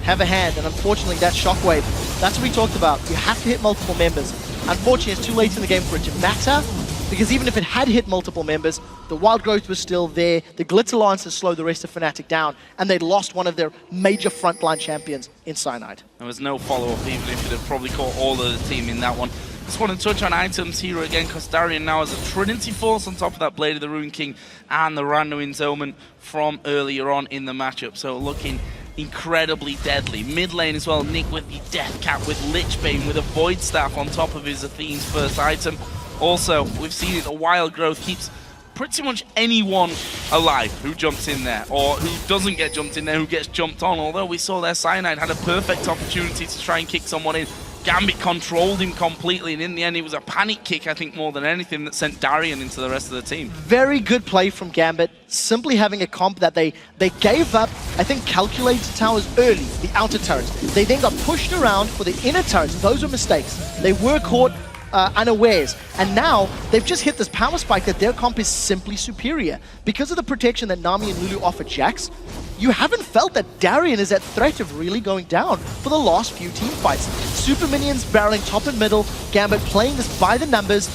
S1: Have a hand. And unfortunately, that shockwave, that's what we talked about. You have to hit multiple members. Unfortunately, it's too late in the game for it to matter, because even if it had hit multiple members, the wild growth was still there. The Glitter Lancers slowed the rest of Fnatic down, and they'd lost one of their major frontline champions in Cyanide.
S2: There was no follow-up, even if it had probably caught all of the team in that one. Just want to touch on items here again, because Darien now has a Trinity Force on top of that Blade of the Rune King and the Randuin's Omen from earlier on in the matchup. So looking incredibly deadly. Mid lane as well, Nick with the Death Cap, with Lich Bane, with a Void Staff on top of his Athene's first item. Also, we've seen it, the wild growth keeps pretty much anyone alive who jumps in there, or who doesn't get jumped in there, who gets jumped on. Although we saw there Cyanide had a perfect opportunity to try and kick someone in. Gambit controlled him completely, and in the end it was a panic kick, I think, more than anything, that sent Darien into the rest of the team.
S1: Very good play from Gambit, simply having a comp that they gave up, I think, calculated towers early, the outer turrets. They then got pushed around for the inner turrets. Those were mistakes. They were caught unawares, and now they've just hit this power spike that their comp is simply superior. Because of the protection that Nami and Lulu offer Jax, you haven't felt that Darien is at threat of really going down for the last few team fights. Super minions barreling top and middle, Gambit playing this by the numbers,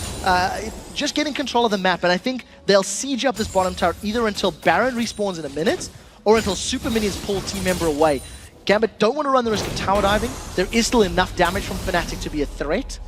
S1: just getting control of the map, and I think they'll siege up this bottom turret either until Baron respawns in a minute, or until super minions pull a team member away. Gambit don't want to run the risk of tower diving. There is still enough damage from Fnatic to be a threat,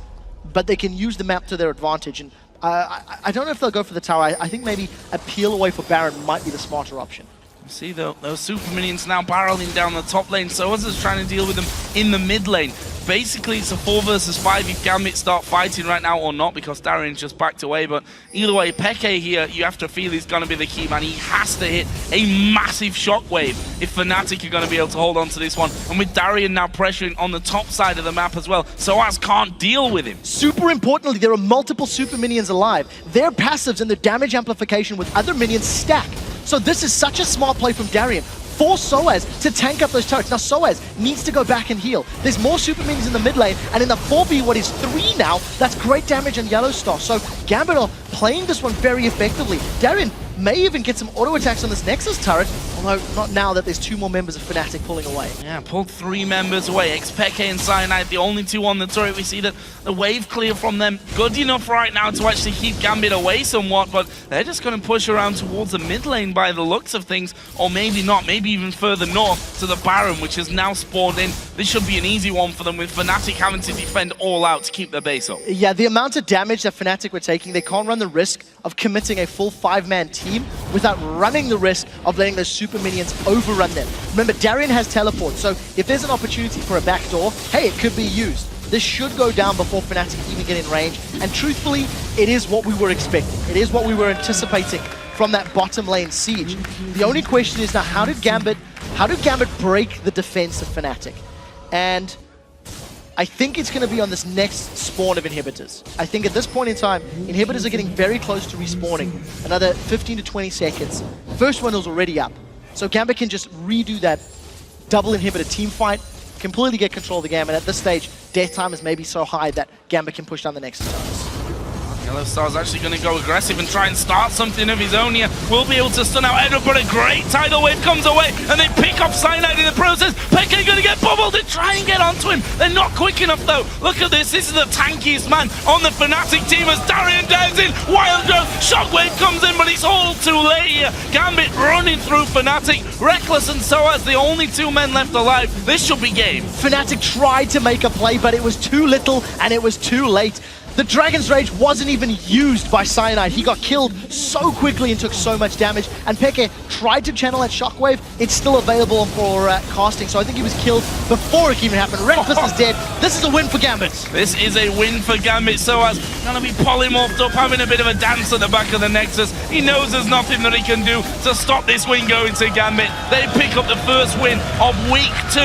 S1: but they can use the map to their advantage, and I don't know if they'll go for the tower. I think maybe a peel away for Baron might be the smarter option.
S2: See those super minions now barreling down the top lane. Soaz is trying to deal with them in the mid lane. Basically, it's a 4 versus 5 if Gambit start fighting right now or not, because Darien's just backed away. But either way, Peke here, you have to feel he's going to be the key man. He has to hit a massive shockwave if Fnatic are going to be able to hold on to this one. And with Darien now pressuring on the top side of the map as well, Soaz can't deal with him.
S1: Super importantly, there are multiple super minions alive. Their passives and their damage amplification with other minions stack. So this is such a smart play from Darien. Force Soaz to tank up those turrets. Now Soaz needs to go back and heal. There's more super minions in the mid lane, and in the 4v, what is 3 now, that's great damage on Yellow Star. So Gambit are playing this one very effectively. Darien may even get some auto attacks on this Nexus turret, although not now that there's 2 more members of Fnatic pulling away.
S2: Yeah, pulled 3 members away. Xpeke and Cyanide, the only 2 on the turret. We see that the wave clear from them, good enough right now to actually keep Gambit away somewhat, but they're just going to push around towards the mid lane by the looks of things, or maybe not, maybe even further north to the Baron, which has now spawned in. This should be an easy one for them, with Fnatic having to defend all out to keep their base up.
S1: Yeah, the amount of damage that Fnatic were taking, they can't run the risk of committing a full 5-man team without running the risk of letting those super minions overrun them. Remember, Darien has teleport, so if there's an opportunity for a backdoor, hey, it could be used. This should go down before Fnatic even get in range, and truthfully, it is what we were expecting. It is what we were anticipating from that bottom lane siege. The only question is now, how did Gambit break the defense of Fnatic? And I think it's going to be on this next spawn of inhibitors. I think at this point in time, inhibitors are getting very close to respawning. Another 15 to 20 seconds. First one is already up. So Gambit can just redo that double inhibitor team fight, completely get control of the game, and at this stage, death time is maybe so high that Gambit can push down the next turns.
S2: Yellow Star's actually going to go aggressive and try and start something of his own here. We'll be able to stun out Edward, but a great tidal wave comes away, and they pick off Cyanide in the process. Peke going to get bubbled to try and get onto him. They're not quick enough, though. Look at this. This is the tankiest man on the Fnatic team as Darien dives in. Wild Growth. Shockwave comes in, but it's all too late here. Gambit running through Fnatic. Reckless and Soaz, the only 2 men left alive. This should be game.
S1: Fnatic tried to make a play, but it was too little and it was too late. The Dragon's Rage wasn't even used by Cyanide. He got killed so quickly and took so much damage. And Peke tried to channel that Shockwave. It's still available for casting, so I think he was killed before it even happened. Reckless is dead. This is a win for Gambit.
S2: This is a win for Gambit. Soaz gonna be polymorphed up, having a bit of a dance at the back of the Nexus. He knows there's nothing that he can do to stop this win going to Gambit. They pick up the first win of Week 2,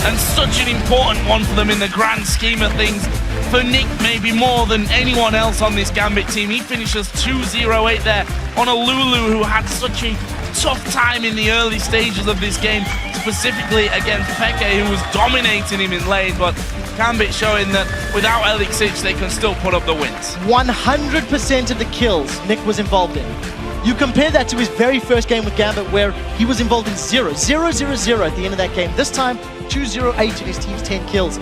S2: and such an important one for them in the grand scheme of things. For Nick, maybe more than anyone else on this Gambit team. He finishes 2-0-8 there on a Lulu who had such a tough time in the early stages of this game, specifically against Peke, who was dominating him in lane, but Gambit showing that without Elixir, they can still put up the wins.
S1: 100% of the kills Nick was involved in. You compare that to his very first game with Gambit, where he was involved in 0-0-0 at the end of that game. This time, 2-0-8 in his team's 10 kills.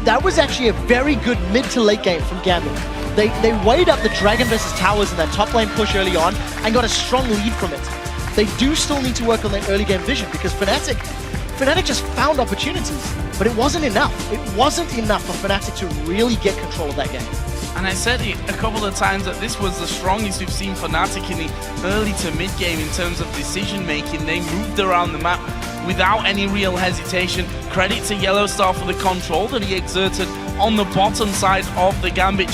S1: That was actually a very good mid to late game from Gambit. They weighed up the Dragon versus Towers in that top lane push early on and got a strong lead from it. They do still need to work on their early game vision because Fnatic just found opportunities, but it wasn't enough. It wasn't enough for Fnatic to really get control of that game.
S2: And I said it a couple of times that this was the strongest we've seen Fnatic in the early to mid game in terms of decision making. They moved around the map without any real hesitation. Credit to Yellowstar for the control that he exerted on the bottom side of the Gambit